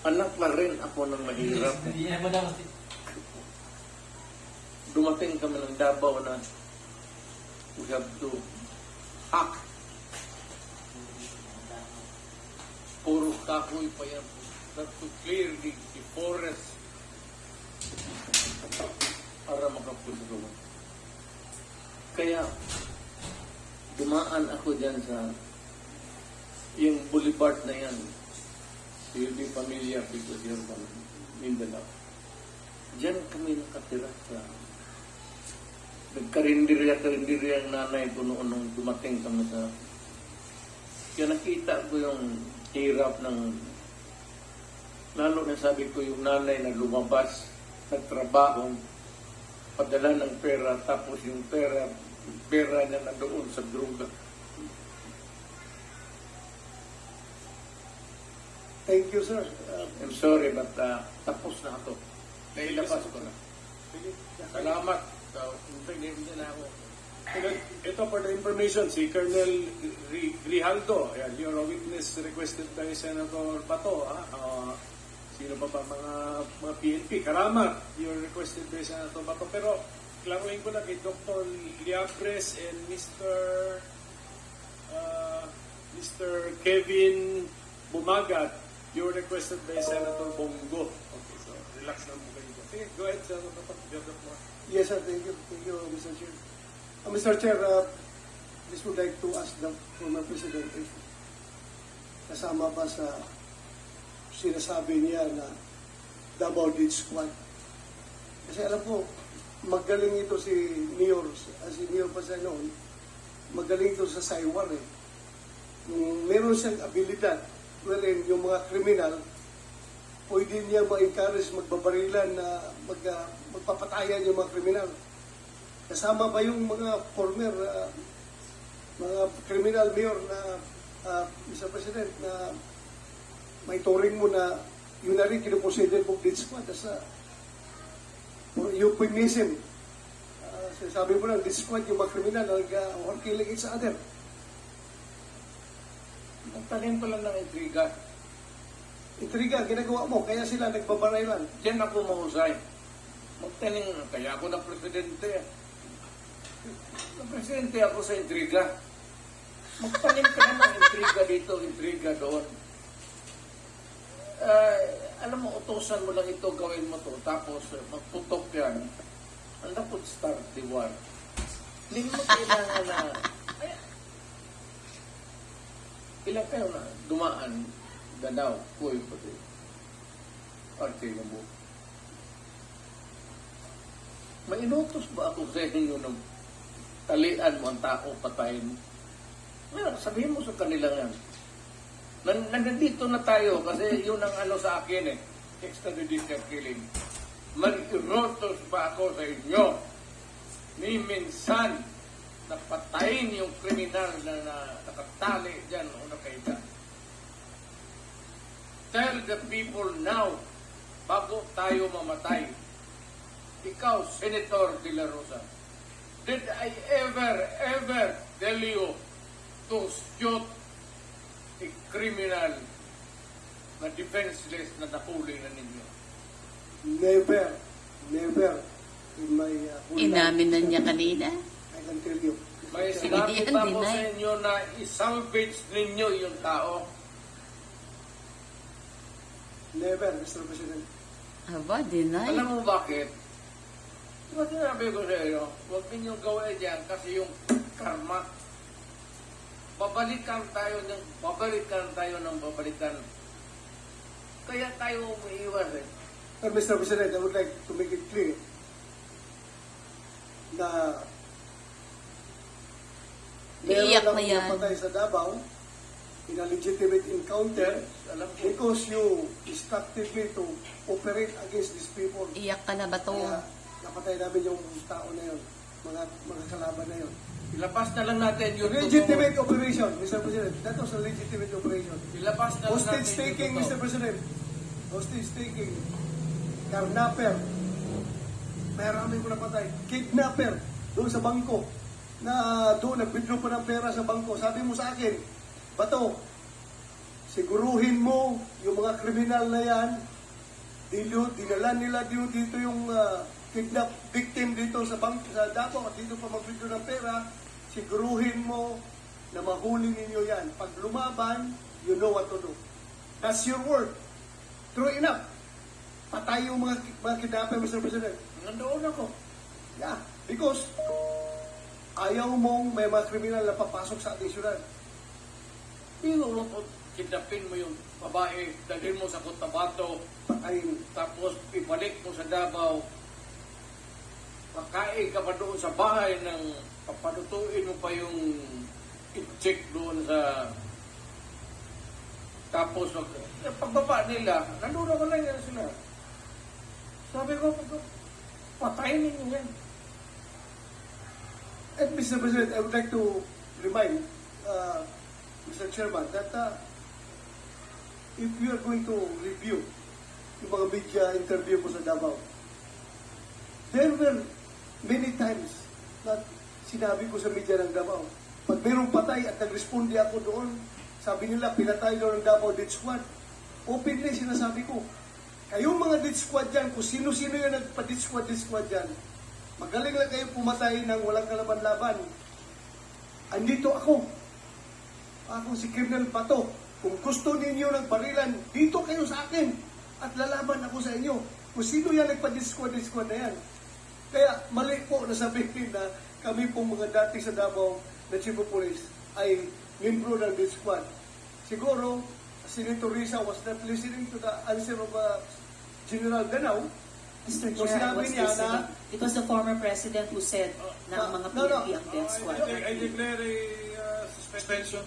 Anak na rin ako ng mahirap. Dumating kami ng Davao na we have to hack. Puro kahoy pa yan. Not to clear the forest para makapulong. Kaya dumaan ako dyan sa yung boulevard na yan. You'll be familiar because you're from Mindanao. Diyan kami nakatira sa nagkarindirya ang nanay ko noon nung dumating kami sa kaya nakita ko yung hirap ng lalo na sabi ko yung nanay na lumabas nagtrabaho padala ng pera tapos yung pera niya na doon sa droga. Thank you, sir. I'm sorry but tapos na ako. Nailabas ko na. Salamat. So, hindi na ako. Ito for the information, si Colonel Grijaldo, ayan, you're a witness requested by Senator Bato. Sino pa ba mga PNP? Karamat, you're requested by Senator Bato. Pero klaruhin ko lang kay Dr. Liapres and Mr. Kevin Bumagat, you're requested by Senator Bongo. Okay, so relax lang po kayo. Sige, go ahead, Senator Bato. You have the floor. Yes, sir. Thank you. Thank you, Mr. Chair. Mr. Chair, this would like to ask the former President if kasama ba sa sinasabi niya na Davao Death Squad. Kasi alam ko, magaling ito si Mayor Pasanoon, magaling ito sa Saywar eh. Meron siyang abilidad wherein yung mga kriminal pwede niya ma-encourage magbabarilan na magpapatayan yung mga kriminal. Kasama ba yung mga former mga criminal mayor na Mr. President na may turing mo na yun na rin kinukonsider mo death squad as a euphemism. Sabi mo lang death squad yung mga kriminal or killing each other. Magtanim ko lang ng intriga. Intriga, ginagawa mo, kaya sila nagbabarailan. Diyan ako mahusay. Magtanim, kaya ako na presidente. Presidente ako sa intriga. Magtanim ka na ng intriga dito, intriga doon. Alam mo, utosan mo lang ito, gawin mo to, tapos magputok yan. Ang dapat start the war. Hindi mo kailangan na, ilang kayo na dumaan, Danao, Puy, pati, Arte ng buo. May inutos ba ako sa inyo ng talian mo ang tao, patayin mo? Sabihin mo sa kanila yan. Nandito na tayo kasi yun ang ano sa akin eh. Extrajudicial killing. Mag-inutos ba ako sa inyo ni minsan na patayin yung kriminal na nakatali dyan o nakaida? Tell the people now, bago tayo mamatay, ikaw, Senator De La Rosa, did I ever tell you to shoot a criminal na defenseless na nahuli na ninyo? Never. In my Inamin na niya kanina. I can tell you. May sinabi Hindi pa yan, po sa deny. inyo na isalvage ninyo yung tao. Never, Mr. President. Aba, deny. Alam mo bakit? Diba sinabi ko sa inyo, huwag ninyong gawin yan kasi yung karma. Babalikan tayo ng babalikan. Kaya tayo umiiwas eh. Mr. President, I would like to make it clear na Iiyak meron na lang yan. napatay sa Davao in a legitimate encounter Alam ko, because you instructed me to operate against these people. Iyak ka na ba to? Kaya napatay namin yung tao na yun, mga kalaban na yun. ilabas na lang natin yung Legitimate operation, Mr. President. That was a legitimate operation. Ilabas na lang Hostage natin taking, yung Mr. President. Hostage taking. Carnapper. Marami ko napatay. Kidnapper. Doon sa bangko. Na doon, nag-withdraw pa ng pera sa bangko. Sabi mo sa akin, Bato, siguruhin mo yung mga mga kriminal na yan, dinala nila dito yung kidnap victim dito sa Davao at dito pa mag-withdraw ng pera, siguruhin mo na mahuli ninyo yan. Pag lumaban, you know what to do. That's your word. True enough. Patay yung mga kidnapper, Mr. President. Nandoon ako. Yeah, because ayaw mong may mga kriminal na papasok sa ating syudad. Pero mo kidnapin mo yung babae, dalhin mo sa Cotabato, Patayin. tapos ibalik mo sa Davao. Makain ka pa doon sa bahay ng papalutuin mo pa yung i-check doon sa tapos pagbaba nila, nandun ako lang yan sila. Sabi ko, patayin ninyo yan. And Mr. President, I would like to remind Mr. Chairman that if we are going to review yung mga media interview ko sa Davao, there were many times na sinabi ko sa media ng Davao, pag mayroong patay at nag-responde ako doon, sabi nila, pinatay daw ng Davao Death Squad. Openly sinasabi ko, kayong mga Death Squad dyan, kung sino-sino yung nagpa-Death Squad dyan, magaling lang kayo pumatay ng walang kalaban-laban. Andito ako. Ako si Colonel Pato. Kung gusto ninyo ng barilan, dito kayo sa akin. At lalaban ako sa inyo. Kung sino yan nagpa-Death Squad na yan. Kaya mali po na sabihin na kami pong mga dati sa Davao na Chief of Police ay membro ng Death Squad. Siguro, Senator Risa was not listening to the answer of General Danao. Mr. So, Chair, I sinabi was niya listening. na- It was the former president who said na ang mga No, no. PNP ang death squad. I declare a suspension.